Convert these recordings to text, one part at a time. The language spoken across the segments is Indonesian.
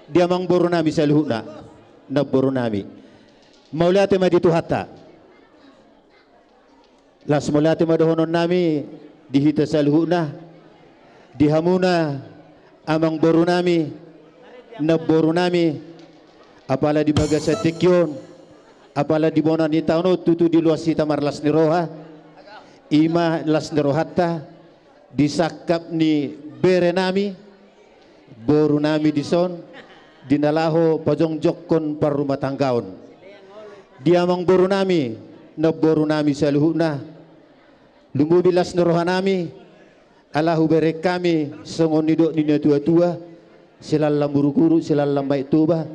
dia mang boru nami sa luhuna na boru nami maulate maditu hatta las maulate madohonon nami dihita sa luhuna dihamuna amang boru nami na boru nami apala di baga sa tikyon apala di bona ni tauno tutu di luas sita marlas ni roha ima las ni rohatta disakap ni bere nami boru nami dison dinalaho pajong jokkon par rumah tanggaon diamang boru nami na boru nami sa luhuna lumubilas na roha nami alahu berek kami songon nidok ni tua-tua silalam buru-guru silalam baik tuba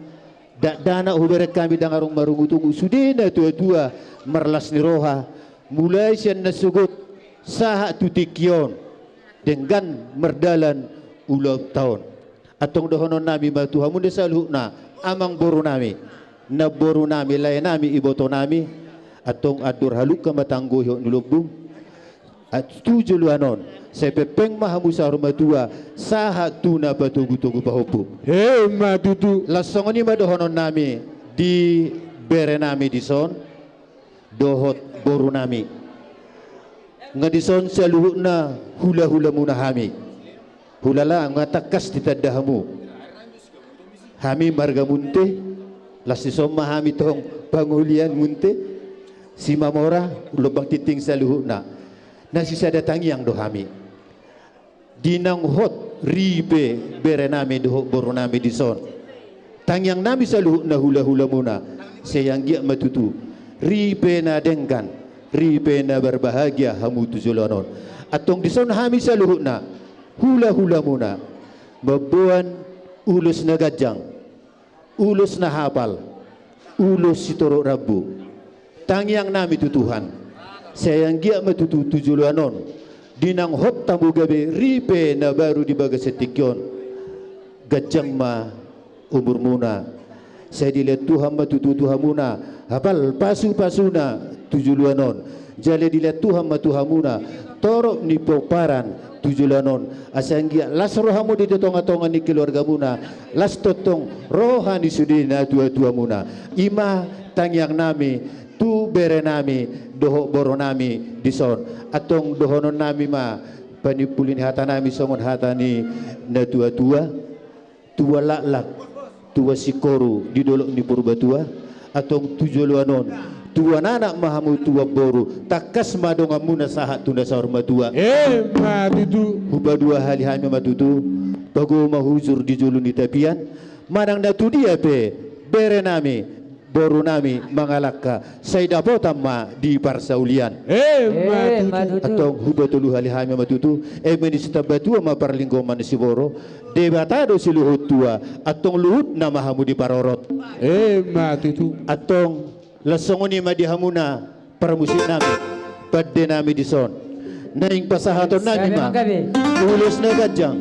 dak dana uberek kami dangarung marungu tunggu sudena tua-tua merlas ni roha mulai sian nasugut saha tutikyon dengan merdalan ulau tahun atong dohonon nami matuhamun desa luhuna amang boru nami na boru nami lay nami iboto nami atong adur haluk ka matanggoyo nulubung at tujuh luanon sepepeng mahamusa rumatua saha tuna batugu-tugu pahupu matutu lasongoni madohonon nami di bere nami dison dohot boru nami ngadison sa luhuna hula-hula muna hami hulala ngatakas ditadahamu hami marga munte lasisom mahami tong pangulian munte si mamora lubang titing sa luhuna nasi sada tangyang do hami dinang hot ribe bere nami do boru nami dison tangyang nami sa luhuna hula-hula muna sayang gia matutu ribe na dengkan ribe na berbahagia hamu tujulanon atong dison hami sa luhuna hula-hula muna babuan ulus na gajang ulus na hapal ulus sitoro rabu tangyang nami tutuhan sayang gia matutu tujulanon dinang hot tamu gabe ripe na baru di baga setikyon gajang ma umur muna saya dilihat Tuhan matutu Tuhan muna hafal pasu-pasuna tujulanon jale dilihat Tuhan matuhan muna torok ni poparan tujulanon asanggia las rohamu di tonga-tonga ni keluarga muna las totong rohani sudina tua-tua muna ima tangyang nami tu bere nami doho boro nami dison atong dohonon nami ma panipulin hata nami songon hata ni na tua-tua tua laklak tua sikoru di dolok ni purbatua atong tujulanon tua anak mahamu tua boru takas madonga muna sahat tunda sahur matua matutu huba dua hali hami matutu bago mahuzur di julun di tapian manang datu dia pe bere nami boru nami mangalaka saya dapat ma di parsaulian matutu atau huba tulu hali hami matutu menisita batua ma parlinggo manisiboro debatado siluhut tua atong luhut na mahamu di parorot matutu atong lasongoni madihamuna para musik nami pada nami dison naing pasahaton nami ma ulus na gajang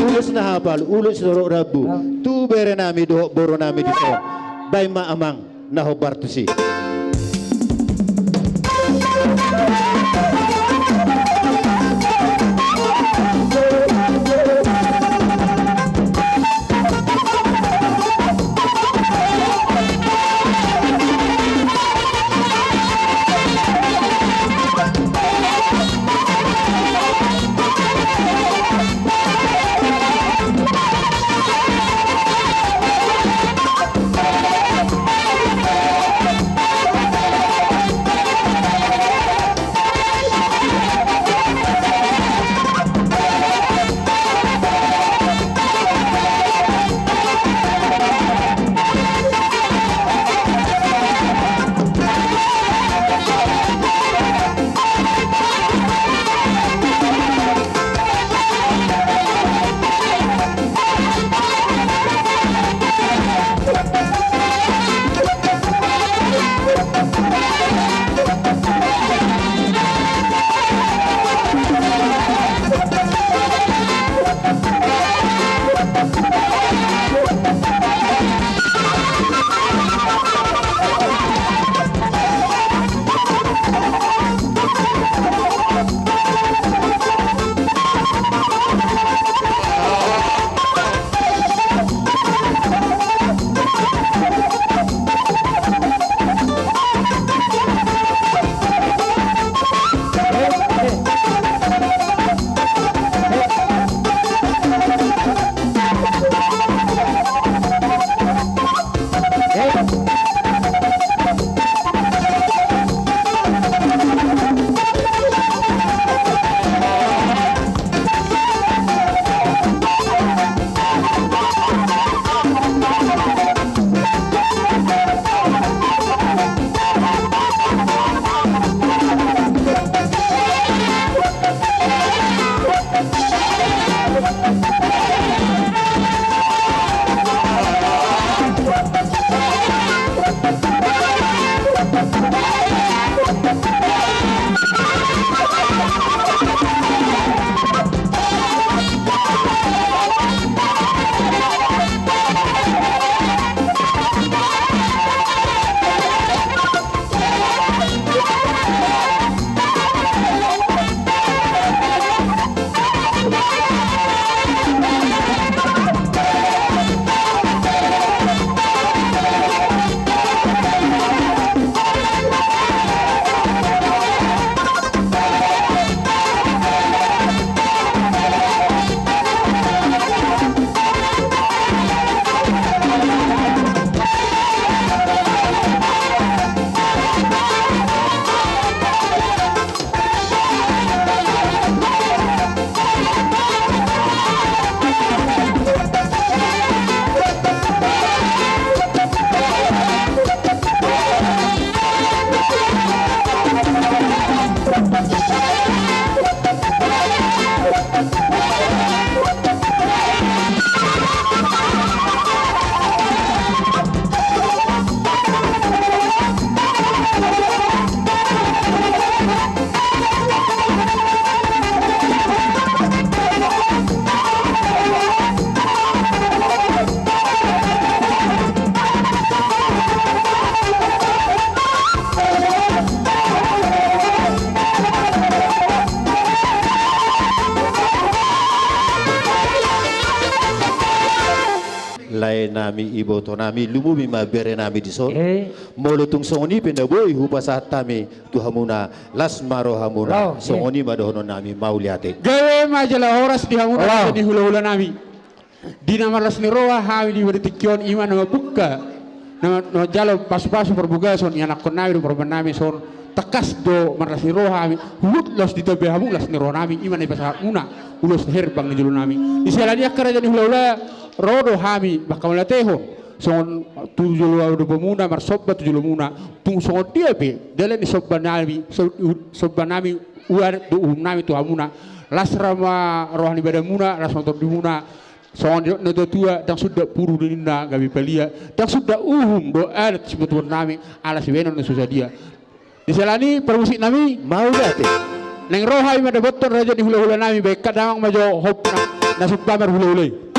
ulus na hapal ulus na rabu tu bere nami do boro nami dison bay ma amang naho bartusi nami iboto nami lumumi mabere nami di sol molo tung songoni penda boy hupasatami tuhamuna lasmaro hamuna songoni madohono nami mauliate gawe majala horas di hamuna di hula-hula nami di nama las niroa hawi di bertikion iman nama buka nama jalo pasu-pasu perbuga son yang nakon nami do perban nami son takas do maras niroa hawi hut los di tobe hamu las niroa nami iman iba muna ulos herbang di julu nami di selania kara jadi hula-hula rodo hami bakawalateho son tujulu do pemuna marsobba tujulu muna tung son dia be dele ni sobba nami uar do nami tu hamuna lasrama rohani badamuna lasma muna son no tua dan sudah puru dinna gabi pelia dan sudah do alat sebetulnya nami ala siwenon no susah dia di selani permusik nami mau date neng rohai mada botor raja di hula-hula nami baik kadang majo hopna nasib pamer hula-hula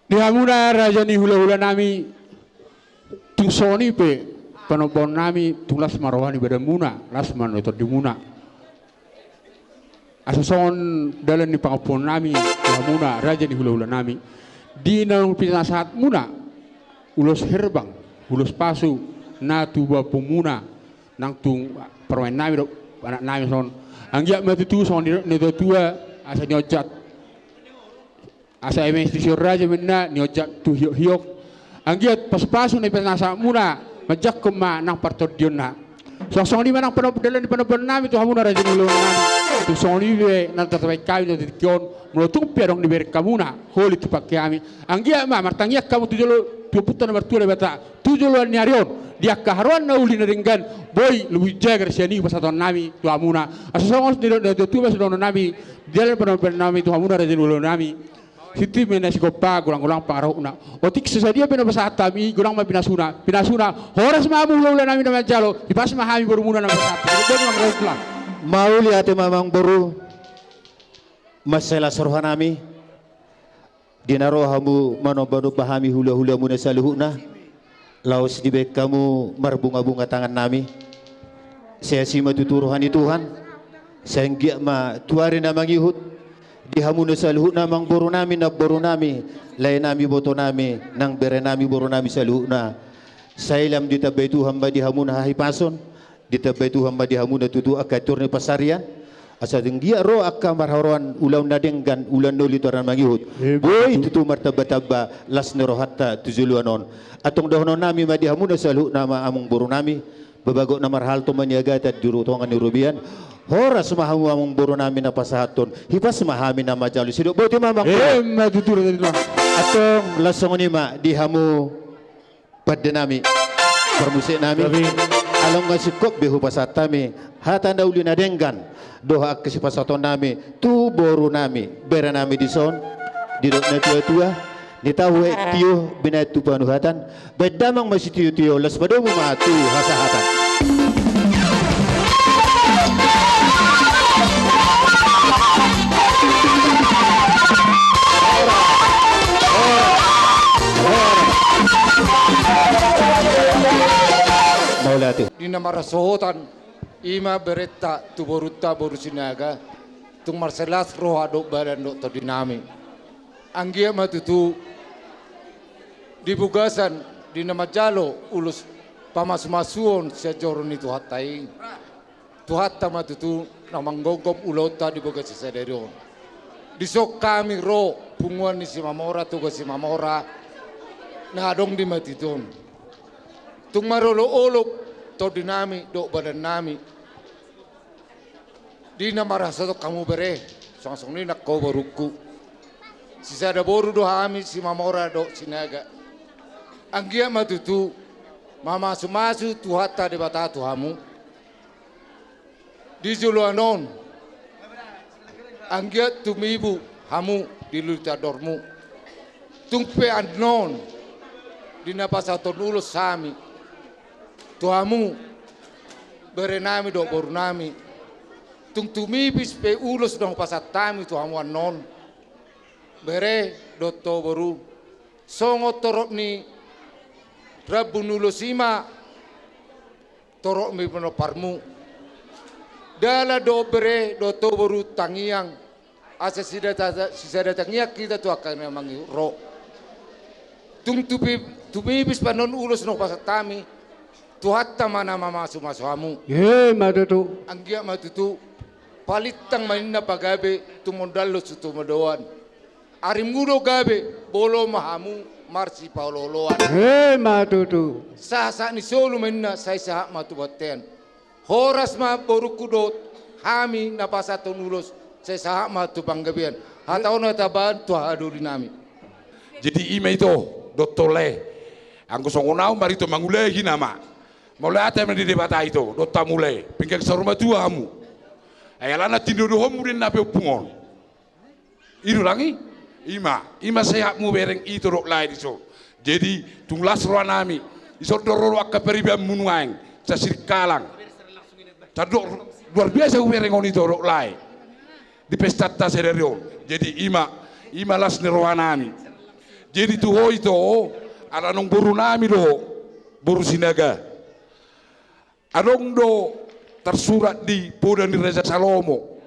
Di hamuna raja ni hula-hula nami tung soni pe panobon nami tulas marwani badamuna lasman itu dimuna asason dalan ni pangapon nami muna raja ni hula-hula nami di nang pinasahat muna ulos herbang ulos pasu na tuba pumuna nang tung permain nami do anak nami son anggia matutu son ni tua asa nyojat asa investisi raja menna nyojat tu hiok anggia pas-pasu ni pinasahat muna majak kema nang partodion na song lima nang dalan di panobon nami tu hamuna raja ni hula nami tu song lima nang terbaik kami tu tikion melotung piadong di beri kamuna holi tu pakai kami anggia ma martangia kamu tu jolo puputan nomor tua bata tujuan nyarion dia kaharuan na uli na ringgan boy lebih jaga siani pasatan nami tu amuna asasongos di tu pasatan nami jalan panobon nami tu hamuna raja ni hula nami Siti mena sikopa gulang-gulang pangarahuna. Otik sesadia pina basata mi gulang ma pinasuna horas ma amu ulah nami nama jalo ipas ma hami berumuna nama basata. Betul mang rela. Mauli ate mamang boru masalah sorha nami dinaro hamu manobanu pahami hula-hula muna saluhuna laos dibek kamu marbunga-bunga tangan nami saya sima tuturuhan Tuhan sehingga ma tuari namang ihut di hamuna saluhut namang boru nami na boru nami lain nami boto nami nang bere nami boru nami saluhuna sailam ditabay Tuhan ba di hamuna hahipason ditabay Tuhan ba di hamuna tutu akatur ni pasarian asa denggia ro akka marharuan ulau nadenggan ulan doli toran mangihut boy tutu martaba-taba las nerohatta tujuluanon atong dahonon nami ma di hamuna saluhut nama among boru nami babago na marhal to maniagata jurutongan ni rubian horas mahamu among buru namin na pasahaton hipas mahami na majalo sido bote mamang matuturo dito atong lasong ni ma di hamu padde nami permusik nami along nga sikop behu pasatami hata na uli na denggan doha kasi pasaton nami tu boru nami bera nami di son di dok na tua-tua ni tahu tiyo binay tu panuhatan bedamang masih tiyo-tiyo las padamu matu hasahatan di nama rasohotan ima beretta tu boruta boru sinaga tung marselas roha dok badan dok to dinami anggia matutu dibugasan di nama jalo ulus pamas-masuon sejoron itu hatai tu hatta matutu namang gogop ulota dibugas sesaderion disok kami ro punguan ni si mamora tugas si mamora ngadong di matitun tung marolo-olok to dinami dok badan nami di nama rasa to kamu bere song-song ni nak kau baruku sisa ada boru do hami si mamora dok sinaga anggia matutu mama sumasu tu hatta de bata tu hamu di juluanon anggia tumibu hamu di lutadormu tungpe anon di napasaton ulus sami tuamu berenami do boru nami tung tumibis pe ulus dong pasatami tuamu anon bere do to boru songo torok ni rabun ulusima torok mi penoparmu dala do bere do to boru tangiang asa sida tangiak kita tu akan mangi ro tung tumibis panon ulus dong pasatami tuhatta mana mama sumasamu matutu anggia matutu palitang manina pagabe tumondalo sutumadoan arimudo gabe bolo mahamu marsi pauloloan matutu sasa ni solo manina sai sa matubaten horas ma borukudot hami napasaton ulos sai sa matu panggabian hatauna taban tu adu dinami jadi ima itu dotole angko songonau marito mangule hinama mulai ate men di debata itu dota mulai pinggang saruma tua kamu ayalana tindu do homu den nape pungon idu langi ima sehatmu bereng itu rok lai diso jadi tunglas roanami iso dororo akka peribiam munuang sasir kalang tadok luar biasa bereng oni rok lai di pesta tasererion jadi ima las roanami jadi tu ho itu ala nong boru nami do boru sinaga Anong do tersurat di Podani Reza Salomo.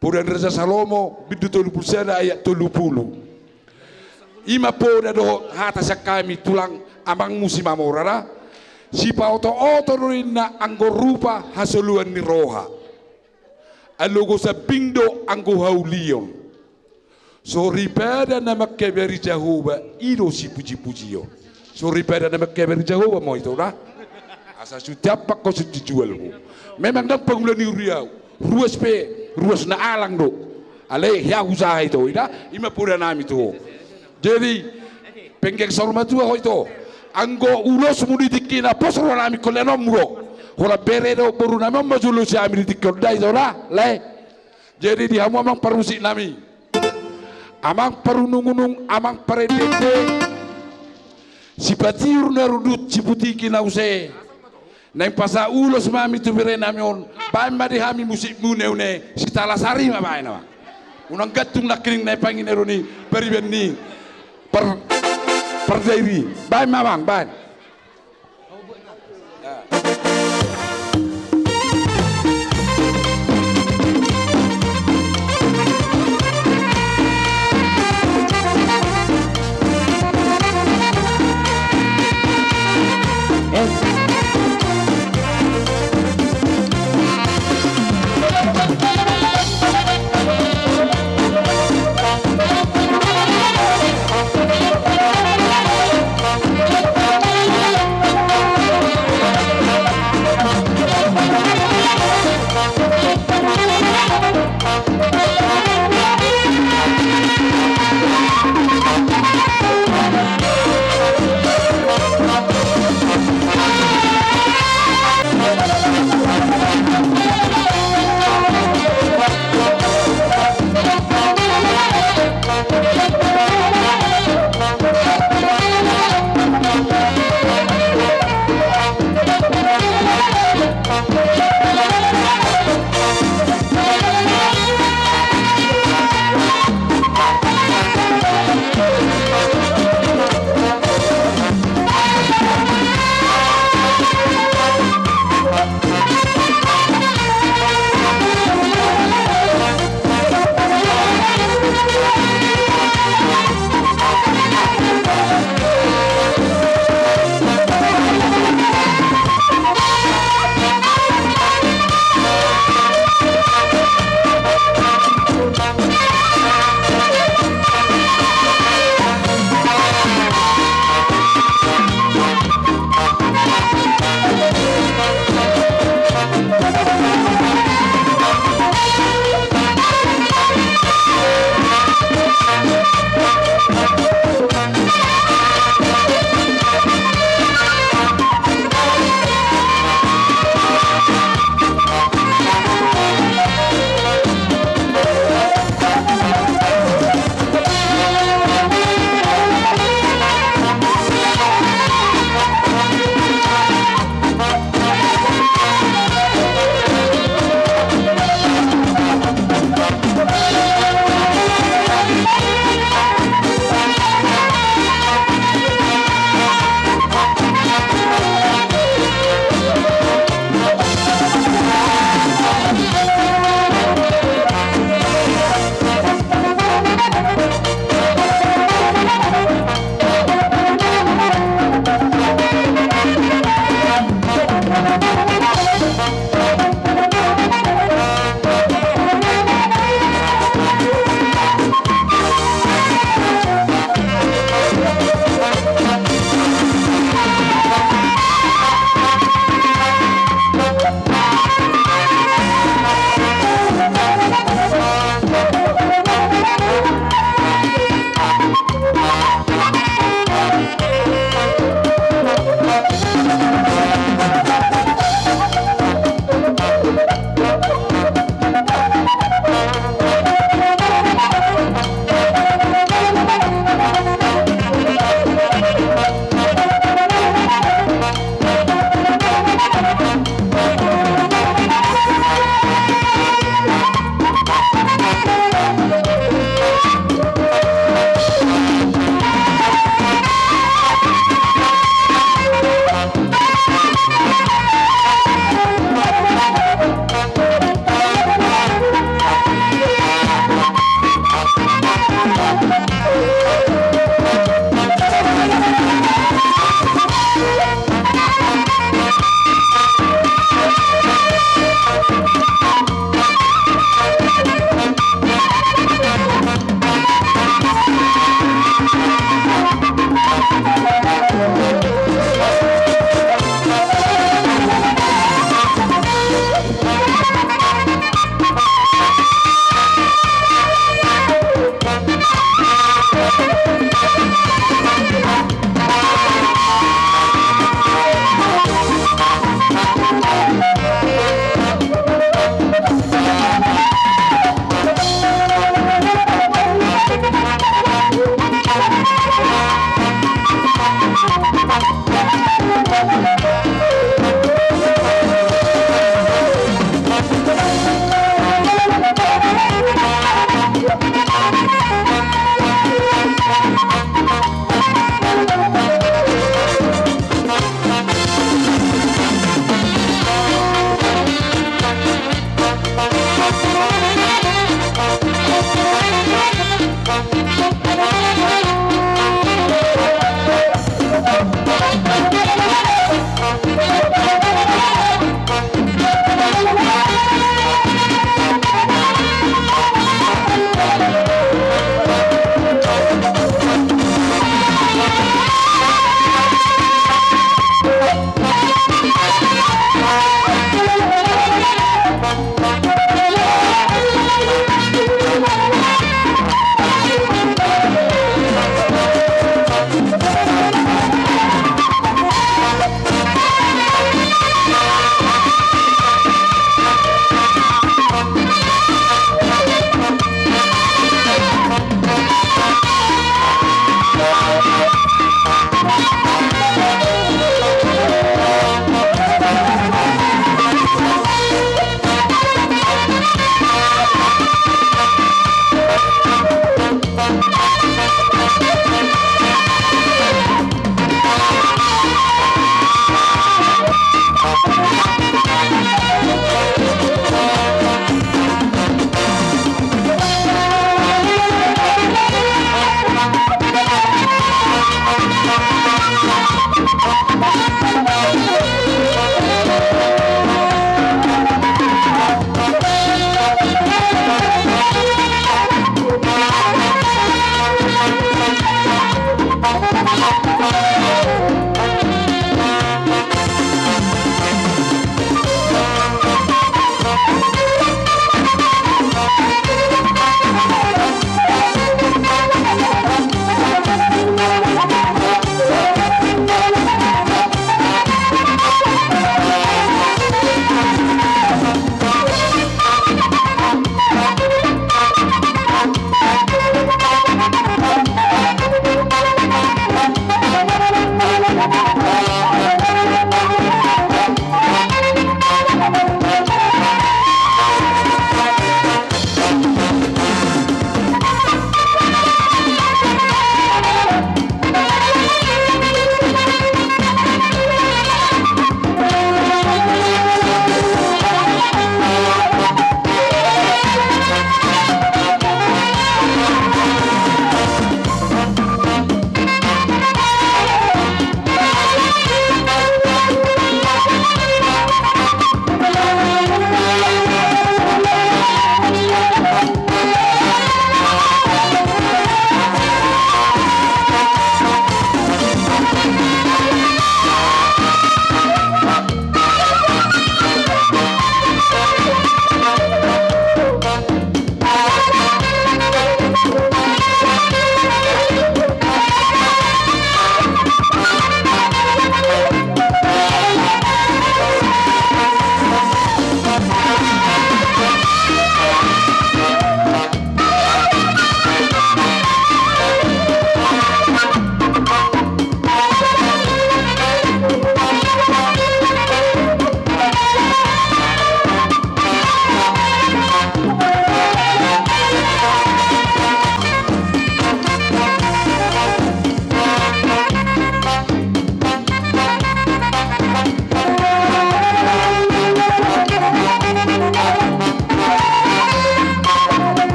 Podani Reza Salomo bidu 30 ayat 30. Ima poda do hata sakami tulang amang musim amorara. Si pauto-oto rinna anggo rupa hasuluan ni roha. Alogo sa bindo anggo haulion. So ripeda na makeberi Jehovah ido si puji-pujiyo. So ripeda na makeberi Jehovah mo ito na. Asa sutiapak ko sa dijual mo. Memang nang pangulan ni Riau. Ruas na alang do. Ale ya usaha ito ina ima poda nami to. Jadi penggek sormatua ho ito. Anggo ulos mudi dikina posro nami kolenom ro. Hola beredo boru nami majulu si ami dikon dai ora le. Jadi di hamu amang parusik nami. Amang parunungunung amang paredete. Si patiur na rudut si putiki na use. Nang pasa ulos mami tu bere nami on. Baim madi hami musik muneune si talasari ma bae na. Unang gatung nakring na panginero ni periben ni per dairi. Baim mabang baim.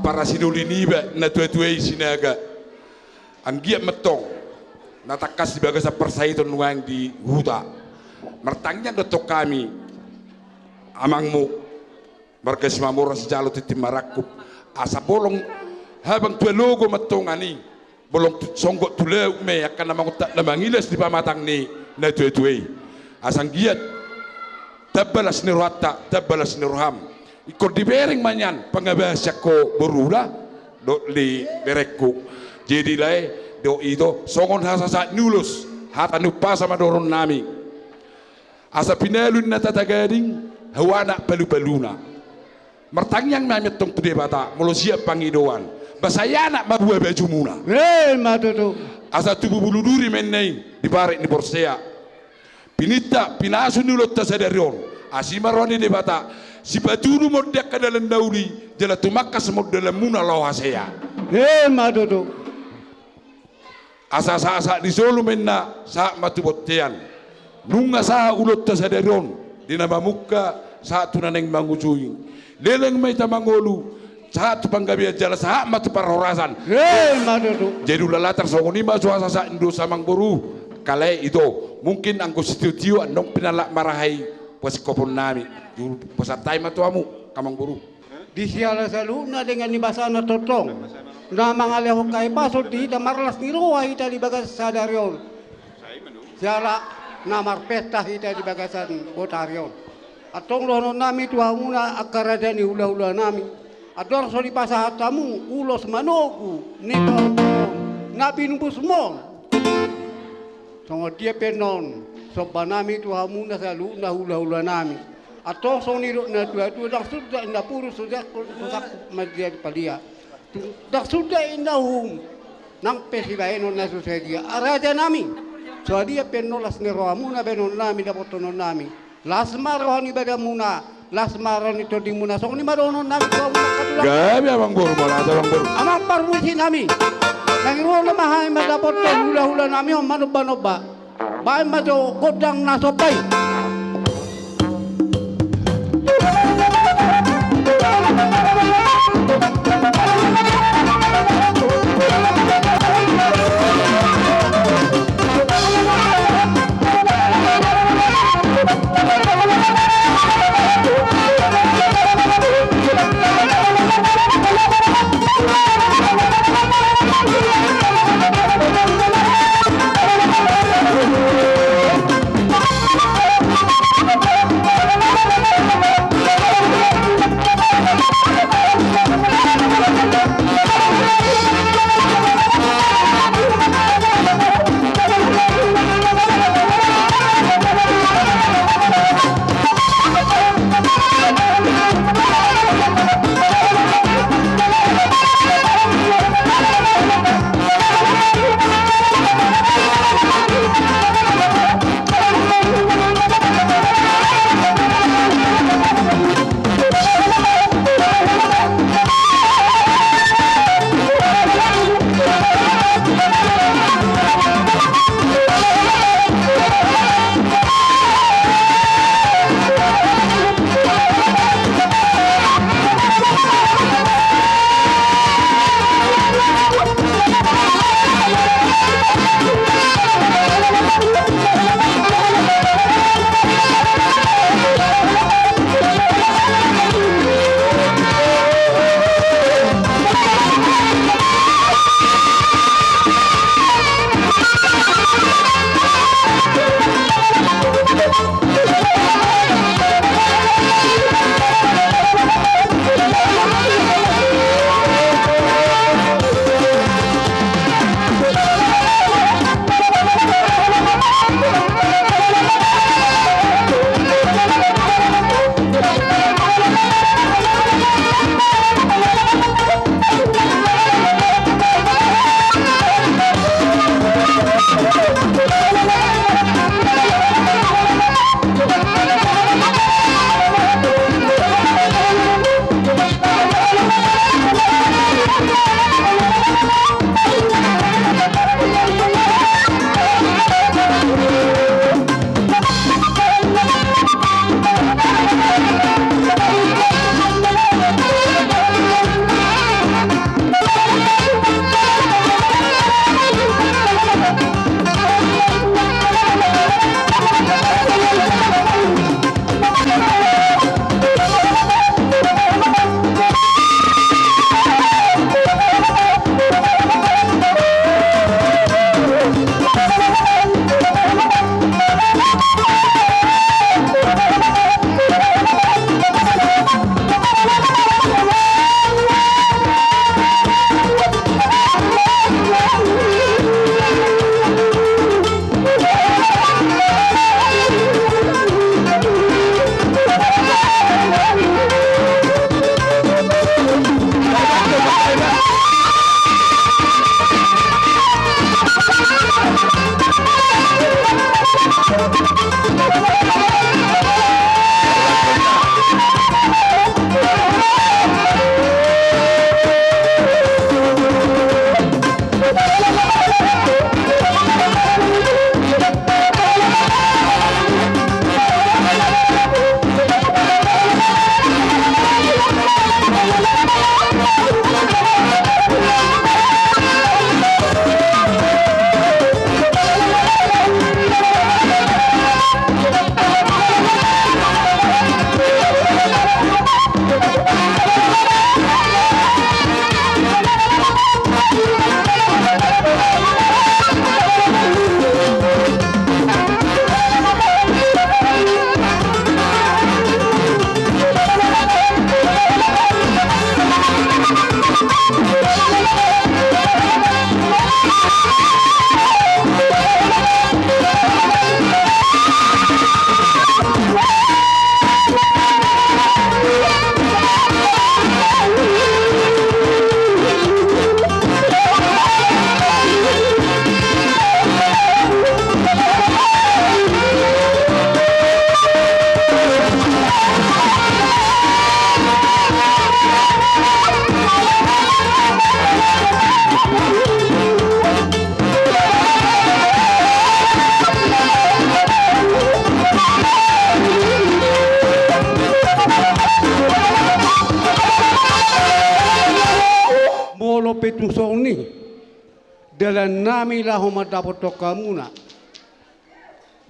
para sinuliniba na tuwe-tuwe sinaga ang giat metong natakas di bagas sa persaiton nuang di huta martangnya getok kami amangmu markas mamura sejalo titim marakup asa bolong habang tuwe logo metong ani bolong songgok tule me akan namang tak namangilas di pamatang ni na tuwe-tuwe asang giat tabalas ni ruhata tabalas ni ruham ikut dibering manyan pengabasya ko berula do li berekku jadi lai do itu songon hasa nulus hata nupa sama doron nami asa pinalun na tatagading hawana palu-paluna mertangyang nami tong tudebata mulu siap pangidoan basayana mabuah baju muna Matutu. asa tubuh bulu duri menai di barik ni borsea pinita pinasu nulot tasadarion asimaroni debata si baturu modek ke dalam dauli jala tumakas mod dalam muna lawa saya Matutu. asa di solo menna sa matu botean nunga sa ulot ta sadarion dina mamuka sa tunaneng mangujui leleng mai tamangolu sa tu panggabia jala sa matu parorasan Matutu. jadi lalatar songoni ma suasa sa indo samang boru kale itu mungkin anggo studio andong pinalak marahai pas kopon nami pasatay matuamu kamang buru Di siala sa luna dengan nibasa na totong. Na mga lehok kay pasod di ita marlas ni ruwa ita di bagas sa daryon. Siala na marpesta ita di bagasan botaryon. Atong lono nami tuha muna akarada ni hula-hula nami. Ador so di pasahatamu ulos manogu nito na pinumpus mo. Songo dia penon soba nami tuha muna sa luna hula-hula nami. Atong so niro na dua-dua dak sudah na puro sudah kusak madia di palia. Dak sudah indahum nang pesibaino na susedia. Araja nami. So dia penolas ni roamuna benon nami dapotonon nami. Las maroni badamuna. Las maroni to di muna so ni maronon nami ko muna katulang. gabi abang buru malah abang buru Amang parmusi nami. Nang ro na mahay madapoton hula-hula nami o manoba-noba. Bae majo kodang nasopay. betung soni dalam nami lahu madapot kamuna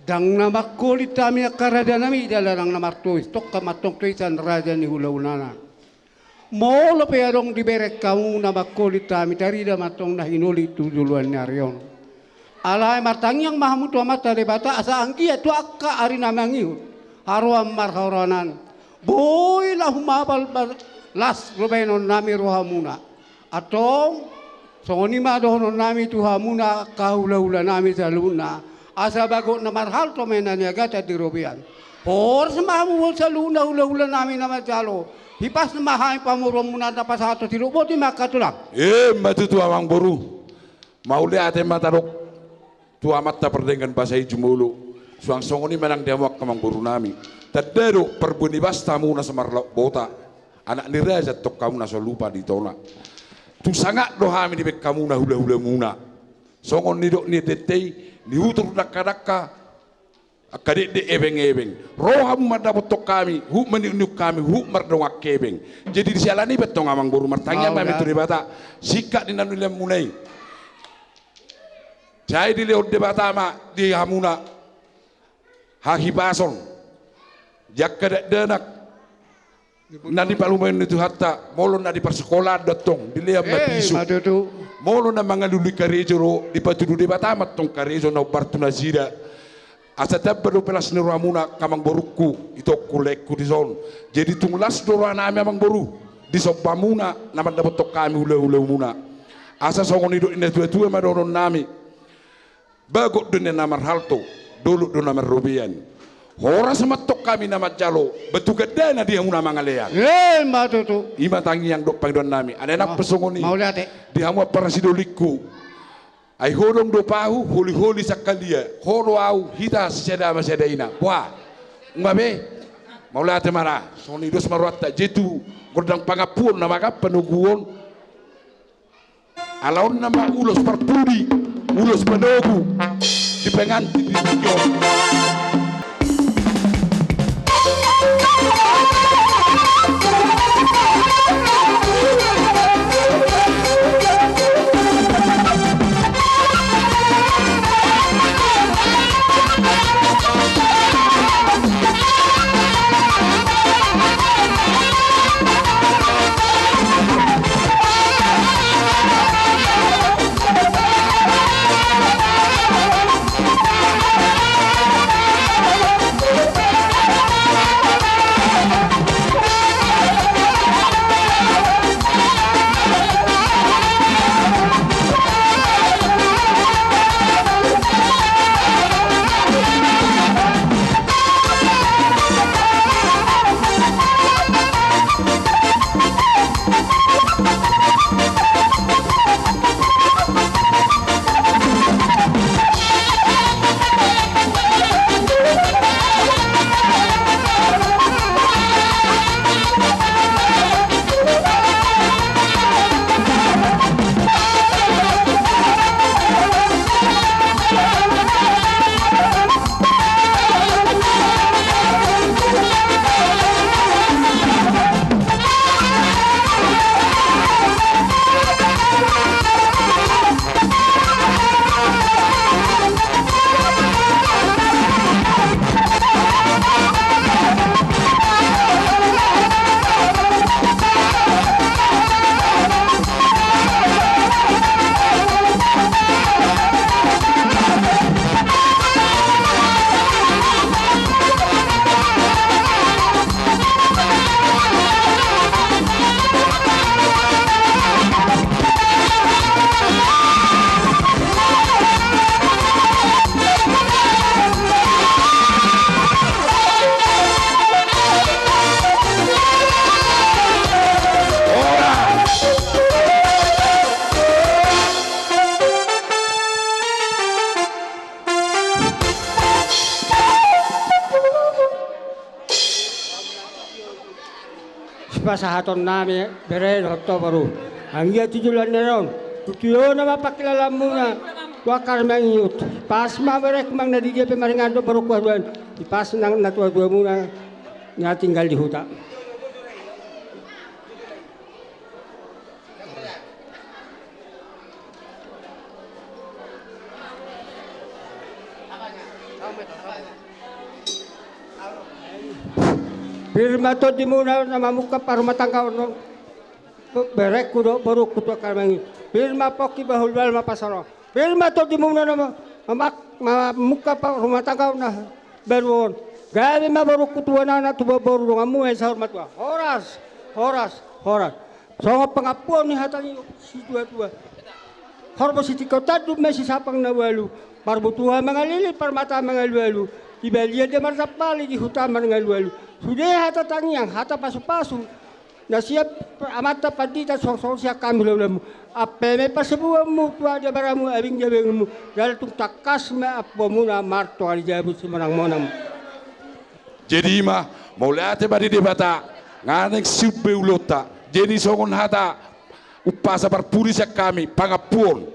dang nama kulit kami karada nami dalam nama tuis tok kamatong tuisan raja ni hulaunana molo pe adong diberek kamu nama kulit kami dari damatong na hinuli tu duluan nyarion alai martangyang mahamutu amata debata asa angkia tu akka ari namangiu haruam marharanan boy lahu mabal las rubenon nami rohamuna atong songoni madohonon nami tuhamuna kahula-hula nami saluna asa bago na marhal to menanya gata di robian por semamu saluna hula-hula nami nama jalo hipas mahai pamurom muna dapat satu tiru boti makatulang matu tu amang boru mau lihat matarok tu amat tak perdengan bahasa jumulu suang songoni menang diawak kamang boru nami tadero perbuni basta muna semarlok bota anak niraja tok kamu naso lupa di tona tu sangat dohami di bek kamu na hula-hula muna songon ni dok ni tetei ni utur dakka akade de ebeng roham madapot tok kami hu meniuk kami hu mardongak kebeng jadi disialani betong amang boru martanya mami tu debata sikat di nanulem munai jai di leod debata ma di hamuna hahibason jakka denak nadi palumen itu hatta molo nadi persekolah datong dileam na pisu molo na mga luli karejo ro di patudu di batamat tong karejo na bartu na zira asa tabbado pelas ni ramuna kamang boruku itu kulekku di zon jadi tunglas doro anami amang boru di sobbamuna naman dapat tok kami hula-hula muna asa songon ido ina tua-tua madoron nami bagot dunia namar halto dulu do namar robian hora sematok kami nama jalo betugat dana dia muna mangalean matutu ima tangi yang dok pangdon nami ada nak pesongoni mau lihat di hamu parasidolikku ai hodong do pahu holi sakalia horo au hita seda maseda ina wah ngabe mau lihat mara soni dos marwata jetu gordang pangapun nama ka penuguon alaun nama ulos parpudi ulos penogu di penganti di Tikio pasahaton nami beren hotto baru anggia tujulan neron tujuan nama pakilala muna wakar mengyut pas ma berek mang nadi dia pemaringan do baru kuaduan di pas nang natua dua muna nya tinggal di hutan Pirma to di muna na mamuka para matangkaw no. Berek kudo baru kudo kamangi. Pirma poki bahulwal mapasaro. Pirma to di muna na mamuka para matangkaw na beruon. Gabi mabaru kutuan na tuba baru ngamu ay sa hormat wa. Horas. So nga pangapuan ni hatang si tua. Horbo si tikotad du mesi sapang na walu. Parbutuha mga lili parmata mga walu. Ibalia de marsapali di hutama mga walu. Sudah hata tangiang, hata pasu-pasu. Na siap amata padita sosok siya kami lalu. Apa me pasebuamu tua dia baramu abing jabengmu. Dal tung takas me apomu na marto ali jabu semarang monam. Jadi mah mulai ate badi debata nganek sibe ulota. Jadi songon hata upasa parpuri siya kami pangapuon.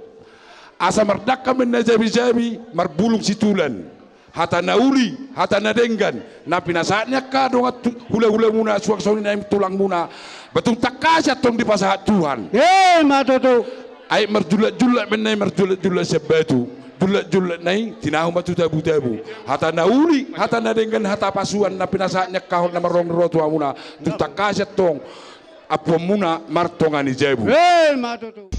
Asa merdaka men na jabi-jabi marbulung situlan. Hata nauli, hata nadenggan, na pinasaatnya ka dong hula-hula muna, suang-suang na tulang muna, betung takasya tong di pasahat Tuhan. Matoto. Ay merjulat-julat menai merjulat-julat sebatu, julat-julat nai tinahu matu tabu-tabu. Hata nauli, hata nadenggan, hata pasuan na pinasaatnya kahon na marong rotua muna, tung takasya tong apa muna martongani jabu. Matoto.